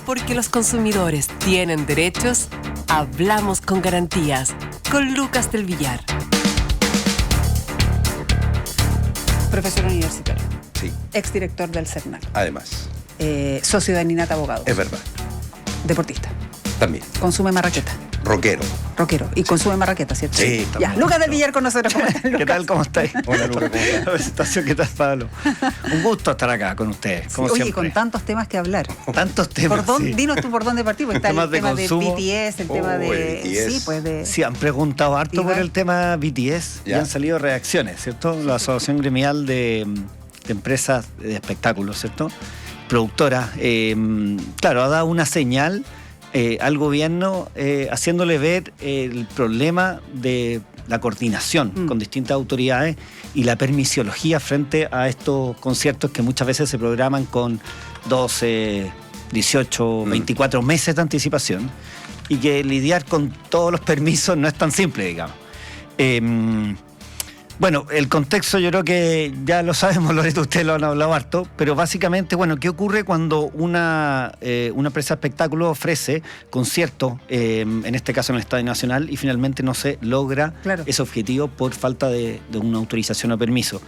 Porque los consumidores tienen derechos, hablamos con garantías. Con Lucas del Villar. Profesor universitario. Sí. Exdirector del CERNAC. Además. Socio de Ninata Abogados. Es verdad. Deportista. También. Consume marraqueta. Rockero. Y consume marraqueta, ¿cierto? Sí, también. Ya, Lucas del Villar con nosotros. ¿Cómo estás, Lucas? ¿Qué tal? ¿Cómo estáis? Hola, Lucas, ¿cómo estás? La presentación, ¿qué tal, Pablo? Un gusto estar acá con ustedes, como Oye, siempre. con tantos temas que hablar. Tantos temas, sí. Dinos tú por dónde partimos. Está el tema de consumo. BTS, el tema de... BTS. Sí, pues de... Sí, han preguntado harto Diva. por el tema BTS y Ya. han salido reacciones, ¿cierto? La Asociación Gremial de Empresas de Espectáculos, ¿cierto? Productora, claro, ha dado una señal al gobierno haciéndole ver el problema de la coordinación con distintas autoridades y la permisiología frente a estos conciertos que muchas veces se programan con 12, 18, 24 meses de anticipación y que lidiar con todos los permisos no es tan simple, digamos. Bueno, el contexto yo creo que ya lo sabemos, Loreto, ustedes lo han hablado harto, pero básicamente, bueno, ¿qué ocurre cuando una empresa de espectáculo ofrece conciertos, en este caso en el Estadio Nacional, y finalmente no se logra ese objetivo por falta de una autorización o permiso?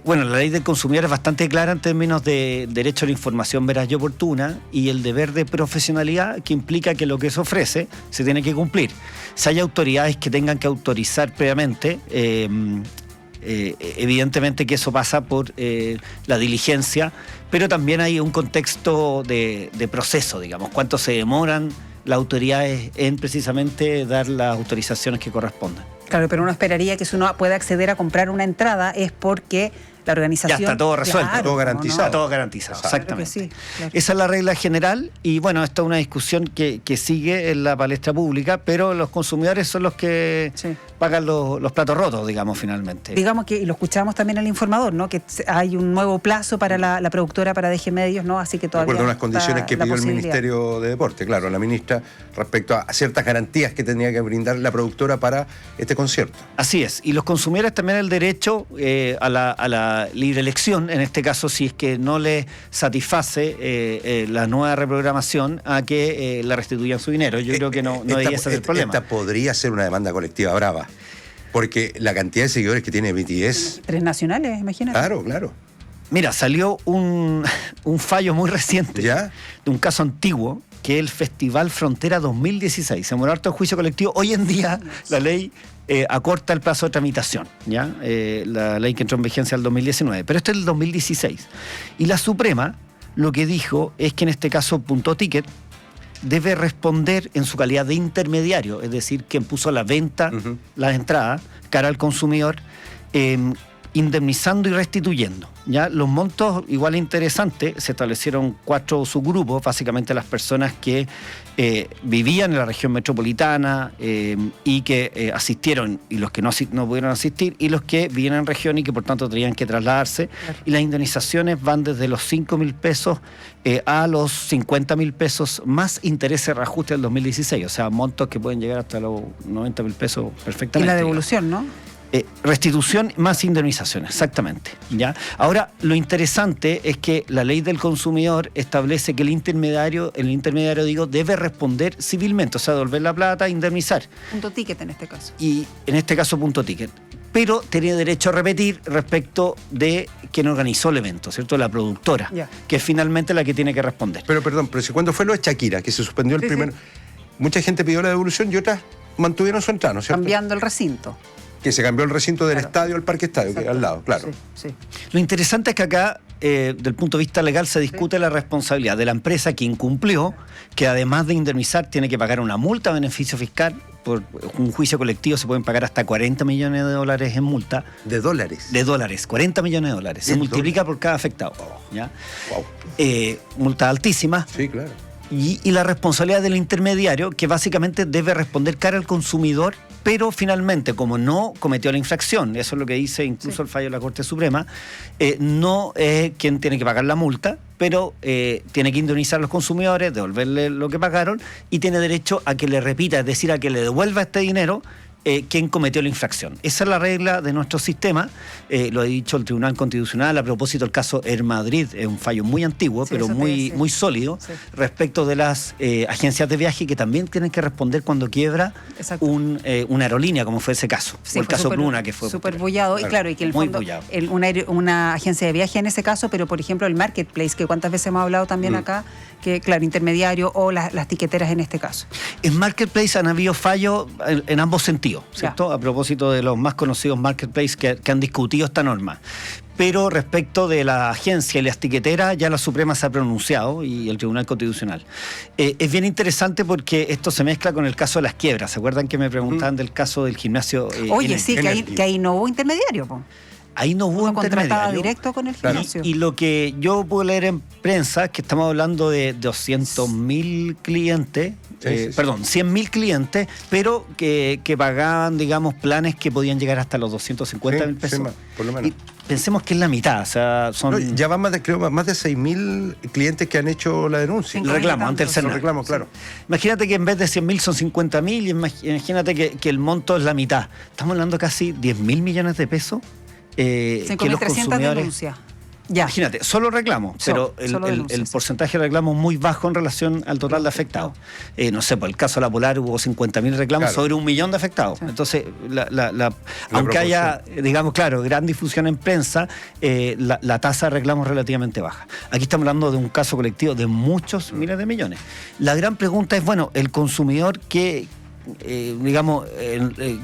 Bueno, la ley del consumidor es bastante clara en términos de derecho a la información veraz y oportuna y el deber de profesionalidad que implica que lo que se ofrece se tiene que cumplir. Si hay autoridades que tengan que autorizar previamente, evidentemente que eso pasa por la diligencia, pero también hay un contexto de proceso, digamos, cuánto se demoran las autoridades en precisamente dar las autorizaciones que correspondan. Claro, pero uno esperaría que si uno puede acceder a comprar una entrada es porque la organización... Ya está todo resuelto, claro, todo garantizado. Está todo garantizado, exactamente. Claro que sí, claro. Esa es la regla general y bueno, esta es una discusión que sigue en la palestra pública, pero los consumidores son los que pagan los platos rotos, digamos, finalmente. Digamos que, y lo escuchamos también en el informador, ¿no? Que hay un nuevo plazo para la productora, para DG Medios, ¿no? Así que todavía... De acuerdo a unas condiciones que pidió el posibilidad. Ministerio de Deporte, claro, la ministra, respecto a ciertas garantías que tenía que brindar la productora para este concierto. Así es, y los consumidores también el derecho a la libre elección, en este caso si es que no les satisface la nueva reprogramación, a que le restituyan su dinero. Yo creo que no debería ser el problema. Esta podría ser una demanda colectiva brava, porque la cantidad de seguidores que tiene BTS... 3 nacionales, imagínate. Claro. Mira, salió un fallo muy reciente, ¿Ya? de un caso antiguo, que es el Festival Frontera 2016. Se demoró harto el juicio colectivo. Hoy en día la ley acorta el plazo de tramitación, ¿ya? La ley que entró en vigencia el 2019, pero este es el 2016. Y la Suprema lo que dijo es que en este caso Punto Ticket debe responder en su calidad de intermediario, es decir, quien puso a la venta las entradas cara al consumidor, indemnizando y restituyendo. ¿Ya? Los montos igual interesantes, se establecieron 4 subgrupos, básicamente las personas que vivían en la región metropolitana y que asistieron, y los que no pudieron asistir, y los que vivían en región y que por tanto tenían que trasladarse. Claro. Y las indemnizaciones van desde los 5.000 pesos a los 50.000 pesos más intereses de reajuste del 2016, o sea, montos que pueden llegar hasta los 90.000 pesos perfectamente. Y la devolución, digamos, ¿no? Restitución más indemnización, exactamente. ¿Ya? Ahora, lo interesante es que la ley del consumidor establece que el intermediario debe responder civilmente, o sea, devolver la plata e indemnizar. Punto Ticket en este caso. Y en este caso Punto Ticket. Pero tenía derecho a repetir respecto de quien organizó el evento, ¿cierto? La productora, que es finalmente la que tiene que responder. Pero perdón, si cuando fue lo de Shakira, que se suspendió el primero, mucha gente pidió la devolución y otras mantuvieron su entrada, ¿no es cierto? Cambiando el recinto. Que se cambió el recinto del estadio al Parque Estadio, que al lado, claro. Sí. Lo interesante es que acá, del punto de vista legal, se discute la responsabilidad de la empresa que incumplió, que además de indemnizar tiene que pagar una multa a beneficio fiscal. Por un juicio colectivo se pueden pagar hasta $40 millones en multa. ¿De dólares? De dólares, $40 millones. Se multiplica por cada afectado. ¿Ya? Wow. Multa altísima. Sí, claro. Y la responsabilidad del intermediario, que básicamente debe responder cara al consumidor, pero finalmente, como no cometió la infracción, eso es lo que dice incluso el fallo de la Corte Suprema, no es quien tiene que pagar la multa, pero tiene que indemnizar a los consumidores, devolverle lo que pagaron, y tiene derecho a que le repita, es decir, a que le devuelva este dinero quien cometió la infracción. Esa es la regla de nuestro sistema, lo ha dicho el Tribunal Constitucional a propósito del caso Air Madrid, es un fallo muy antiguo, Sí, pero muy sólido, Sí. respecto de las agencias de viaje que también tienen que responder cuando quiebra Exacto. una aerolínea, como fue ese caso, Sí, o el fue caso Bruna, que fue súper bullado. Y claro, y que en el Muy fondo, bullado. una agencia de viaje en ese caso, pero por ejemplo el marketplace, que cuántas veces hemos hablado también acá, que claro, intermediario o las tiqueteras en este caso. En Marketplace han habido fallos en ambos sentidos, ¿cierto? A propósito de los más conocidos Marketplace que han discutido esta norma. Pero respecto de la agencia y las tiqueteras, ya la Suprema se ha pronunciado y el Tribunal Constitucional. Es bien interesante porque esto se mezcla con el caso de las quiebras. ¿Se acuerdan que me preguntaban del caso del gimnasio? Oye, sí, que ahí no hubo intermediario, po. Ahí no hubo Uno contrataba intermediario. directo con el gimnasio. Y lo que yo puedo leer en prensa es que estamos hablando de 200.000 clientes, perdón, 100.000 clientes, pero que pagaban, digamos, planes que podían llegar hasta los 250.000 pesos. Sí, por lo menos. Y pensemos que es la mitad, o sea, son... No, ya van creo, más de 6.000 clientes que han hecho la denuncia. Sí. el reclamo, ante el El Senado. reclamo, claro. Imagínate que en vez de 100.000 son 50.000 y imagínate que el monto es la mitad. Estamos hablando casi 10.000 millones de pesos. Que los 5.300 consumidores... denuncias. Ya. Imagínate, solo reclamos, pero solo el denuncias. porcentaje de reclamos es muy bajo en relación al total de afectados. No sé, por el caso de la Polar hubo 50.000 reclamos Claro. sobre 1 millón de afectados. Sí. Entonces, aunque haya, digamos, claro, gran difusión en prensa, la tasa de reclamos es relativamente baja. Aquí estamos hablando de un caso colectivo de muchos miles de millones. La gran pregunta es, bueno, el consumidor que...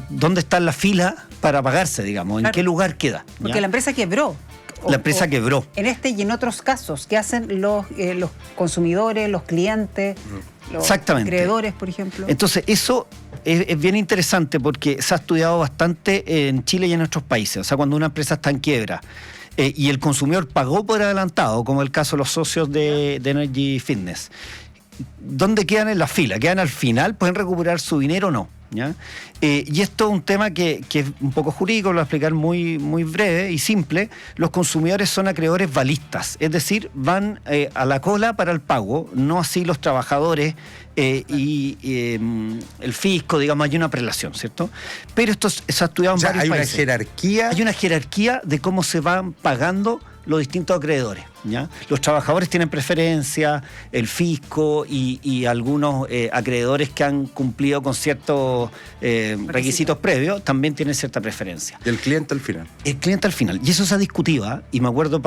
¿dónde está la fila para pagarse, digamos? ¿En Claro. qué lugar queda? Porque ¿Ya? la empresa quebró. La empresa quebró. En este y en otros casos, ¿qué hacen los consumidores, los clientes, los Exactamente. acreedores, por ejemplo? Entonces, eso es bien interesante porque se ha estudiado bastante en Chile y en otros países. O sea, cuando una empresa está en quiebra y el consumidor pagó por adelantado, como el caso de los socios de Energy Fitness, ¿dónde quedan en la fila? ¿Quedan al final? ¿Pueden recuperar su dinero o no? ¿Ya? Y esto es un tema que es un poco jurídico, lo voy a explicar muy, muy breve y simple. Los consumidores son acreedores balistas, es decir, van a la cola para el pago, no así los trabajadores y el fisco, digamos, hay una prelación, ¿cierto? Pero esto se ha estudiado en O sea, varios hay una países. jerarquía. Hay una jerarquía de cómo se van pagando los distintos acreedores, ¿ya? Los trabajadores tienen preferencia, el fisco y algunos acreedores que han cumplido con ciertos requisitos previos también tienen cierta preferencia. Y el cliente al final. El cliente al final. Y eso se ha discutido, ¿ah? Y me acuerdo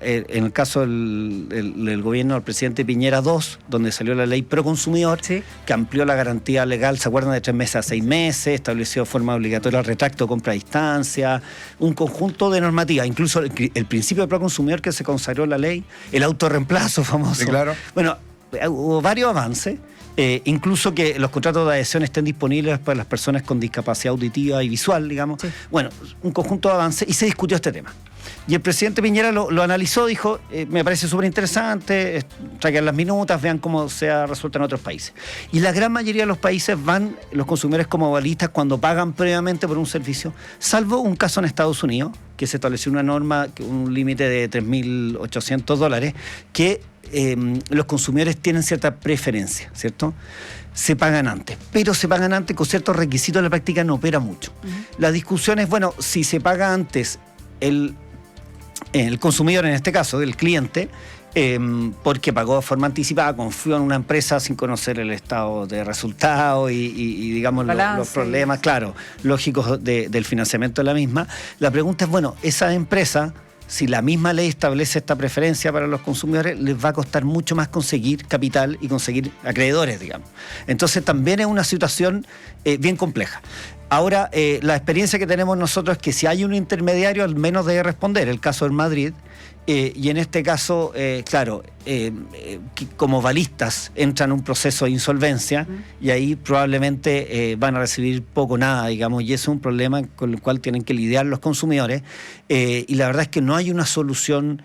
en el caso del gobierno del presidente Piñera II, donde salió la ley pro consumidor, Sí. que amplió la garantía legal, ¿se acuerdan? De 3 meses a 6 meses, estableció de forma obligatoria el retracto de compra a distancia, un conjunto de normativas, incluso el principio de pro consumidor que se consagró en la ley, el autorreemplazo famoso. Sí, claro. Bueno, hubo varios avances. Incluso que los contratos de adhesión estén disponibles para las personas con discapacidad auditiva y visual, digamos. Sí. Bueno, un conjunto de avances y se discutió este tema. Y el presidente Piñera lo analizó, dijo, me parece súper interesante, traigan las minutas, vean cómo se ha resuelto en otros países. Y la gran mayoría de los países van los consumidores como balistas cuando pagan previamente por un servicio, salvo un caso en Estados Unidos, que se estableció una norma, un límite de $3.800, que los consumidores tienen cierta preferencia, ¿cierto? Se pagan antes, pero se pagan antes con ciertos requisitos, en la práctica no opera mucho. La discusión es, bueno, si se paga antes el consumidor, en este caso, el cliente, porque pagó de forma anticipada, confió en una empresa sin conocer el estado de resultados y digamos, Balance. los problemas, claro, lógicos del financiamiento de la misma. La pregunta es, bueno, esa empresa, si la misma ley establece esta preferencia para los consumidores, les va a costar mucho más conseguir capital y conseguir acreedores, digamos. Entonces también es una situación bien compleja. Ahora, la experiencia que tenemos nosotros es que si hay un intermediario, al menos debe responder. El caso del Madrid, y en este caso, claro, como balistas entran en un proceso de insolvencia y ahí probablemente van a recibir poco o nada, digamos, y ese es un problema con el cual tienen que lidiar los consumidores. Y la verdad es que no hay una solución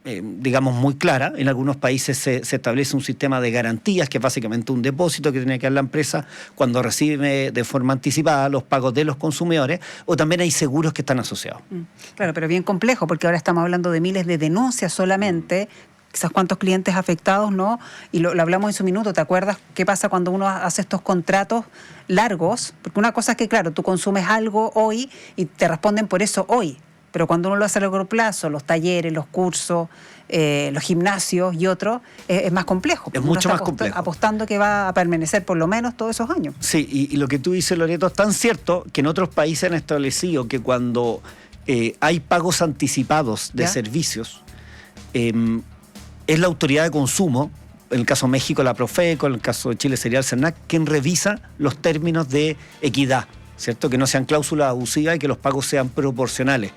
digamos, muy clara. En algunos países se establece un sistema de garantías, que es básicamente un depósito que tiene que dar la empresa cuando recibe de forma anticipada los pagos de los consumidores, o también hay seguros que están asociados. Claro, pero bien complejo, porque ahora estamos hablando de miles de denuncias solamente quizás cuántos clientes afectados, ¿no? Y lo hablamos en su minuto, ¿te acuerdas qué pasa cuando uno hace estos contratos largos? Porque una cosa es que, claro, tú consumes algo hoy y te responden por eso hoy, pero cuando uno lo hace a largo plazo, los talleres, los cursos, los gimnasios y otros, es más complejo. Es Uno mucho está más complejo. apostando que va a permanecer por lo menos todos esos años. Sí, y lo que tú dices, Loreto, es tan cierto que en otros países han establecido que cuando hay pagos anticipados de ¿Ya? servicios, es la autoridad de consumo, en el caso de México la Profeco, en el caso de Chile sería el CERNAC, quien revisa los términos de equidad, ¿cierto? Que no sean cláusulas abusivas y que los pagos sean proporcionales.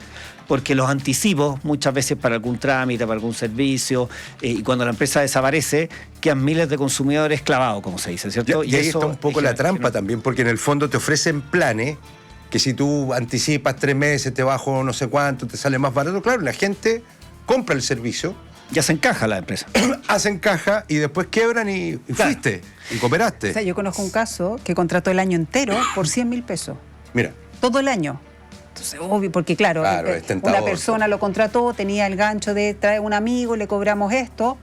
Porque los anticipos, muchas veces para algún trámite, para algún servicio, y cuando la empresa desaparece, quedan miles de consumidores clavados, como se dice, ¿cierto? Y ahí eso está un poco es la que trampa también, porque en el fondo te ofrecen planes que si tú anticipas 3 meses, te bajo no sé cuánto, te sale más barato. Claro, la gente compra el servicio, ya se encaja la empresa. hacen caja y después quiebran y Claro. fuiste, y cooperaste. O sea, yo conozco un caso que contrató el año entero por 100.000 pesos. Mira, Todo el año. Entonces, obvio, porque claro, es tentador. una persona lo contrató, tenía el gancho de traer un amigo, le cobramos esto.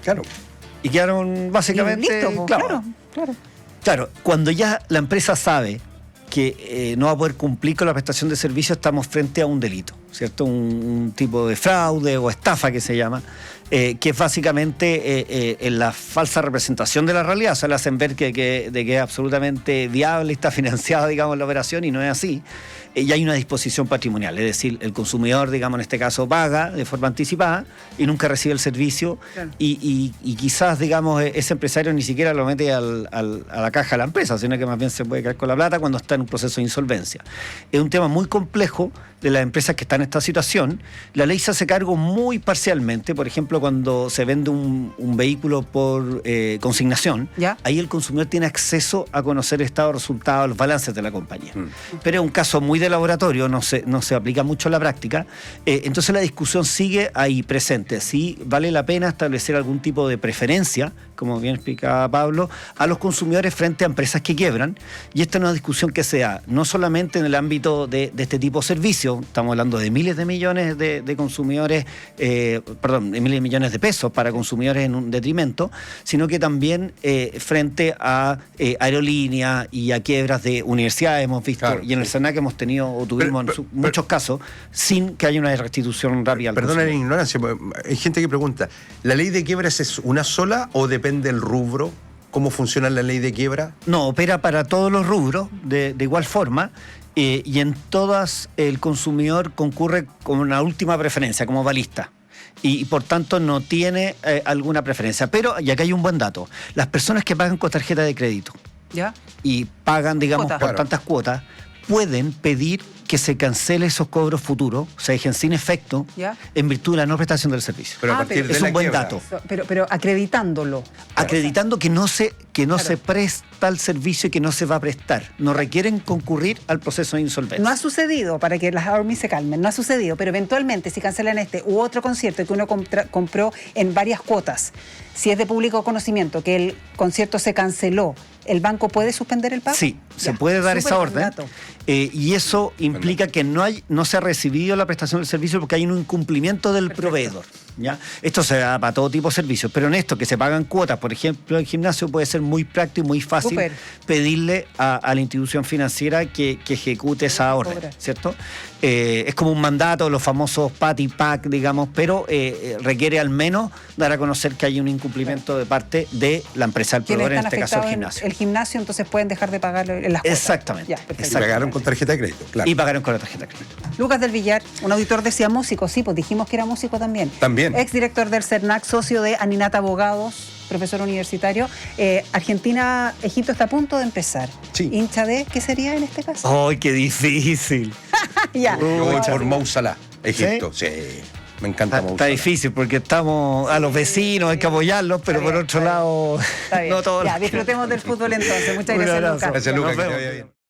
claro. Y quedaron básicamente y listo, po, clavados. claro. Claro, cuando ya la empresa sabe que no va a poder cumplir con la prestación de servicio, estamos frente a un delito, ¿cierto? Un tipo de fraude o estafa que se llama, que es básicamente la falsa representación de la realidad. O sea, le hacen ver de que es absolutamente viable y está financiada, digamos, la operación, y no es así. Y hay una disposición patrimonial, es decir, el consumidor, digamos, en este caso, paga de forma anticipada y nunca recibe el servicio. Claro. Y quizás, digamos, ese empresario ni siquiera lo mete a la caja de la empresa, sino que más bien se puede quedar con la plata cuando está en un proceso de insolvencia. Es un tema muy complejo de las empresas que están en esta situación. La ley se hace cargo muy parcialmente. Por ejemplo, cuando se vende un vehículo por consignación, ¿Ya? ahí el consumidor tiene acceso a conocer el estado de resultados, los balances de la compañía. Pero es un caso muy de laboratorio, no se aplica mucho en la práctica. Entonces la discusión sigue ahí presente. Si vale la pena establecer algún tipo de preferencia, como bien explicaba Pablo, a los consumidores frente a empresas que quiebran. Y esta es una discusión que se da no solamente en el ámbito de este tipo de servicios, estamos hablando de miles de millones de consumidores, de miles de millones de pesos para consumidores en un detrimento, sino que también frente a aerolíneas y a quiebras de universidades hemos visto, Claro, y en el SENAC hemos tenido o tuvimos muchos casos sin que haya una restitución rápida al Perdona la consumidor. ignorancia, hay gente que pregunta, ¿la ley de quiebras es una sola o depende del rubro? ¿Cómo funciona la ley de quiebra? No, opera para todos los rubros de igual forma, y en todas el consumidor concurre como una última preferencia, como balista. Y por tanto no tiene alguna preferencia. Pero, y acá hay un buen dato, las personas que pagan con tarjeta de crédito ¿Ya? y pagan, digamos, Cuotas. por Claro. tantas cuotas, pueden pedir que se cancele esos cobros futuros, se dejen sin efecto, ¿Ya? en virtud de la no prestación del servicio. Pero a Ah, partir pero de es la un buen quiebra. dato. Pero acreditándolo. Acreditando que no Claro. se presta el servicio y que no se va a prestar. No requieren concurrir al proceso de insolvencia. No ha sucedido, para que las ARMY se calmen, no ha sucedido, pero eventualmente si cancelan este u otro concierto que uno compró en varias cuotas, si es de público conocimiento que el concierto se canceló, ¿el banco puede suspender el pago? Sí, se Ya, puede dar súper esa buen orden. dato. Y eso implica que no se ha recibido la prestación del servicio porque hay un incumplimiento del proveedor. ¿Ya? Esto se da para todo tipo de servicios, pero en esto que se pagan cuotas, por ejemplo, el gimnasio puede ser muy práctico y muy fácil Súper. pedirle a la institución financiera que ejecute esa orden, Cobrar. ¿cierto? Es como un mandato, los famosos PAT y PAC, digamos, pero requiere al menos dar a conocer que hay un incumplimiento de parte de la empresa del Quienes proveedor, en están este caso el afectados en gimnasio. el gimnasio, entonces pueden dejar de pagar en las cuotas. Exactamente. Ya, perfecto. Y pagaron con tarjeta de crédito, claro. Y pagaron con la tarjeta de crédito. Lucas del Villar, un auditor decía músico, sí, pues dijimos que era músico también. También. Exdirector del CERNAC, socio de Aninata Abogados, profesor universitario. Argentina-Egipto está a punto de empezar. Sí. ¿Hincha de qué sería en este caso? ¡Ay, qué difícil! Ya. Yo voy Ahora por sí. Mo Salah, Egipto. Sí. Me encanta Mo Está Salah. difícil porque estamos a los vecinos, hay que apoyarlos, pero Está bien, por otro está bien. lado, Está bien. no todos. Ya, disfrutemos del fútbol entonces. Muchas Un gracias, abrazo. Lucas. Gracias, Lucas. Nos Que te vemos. vaya bien.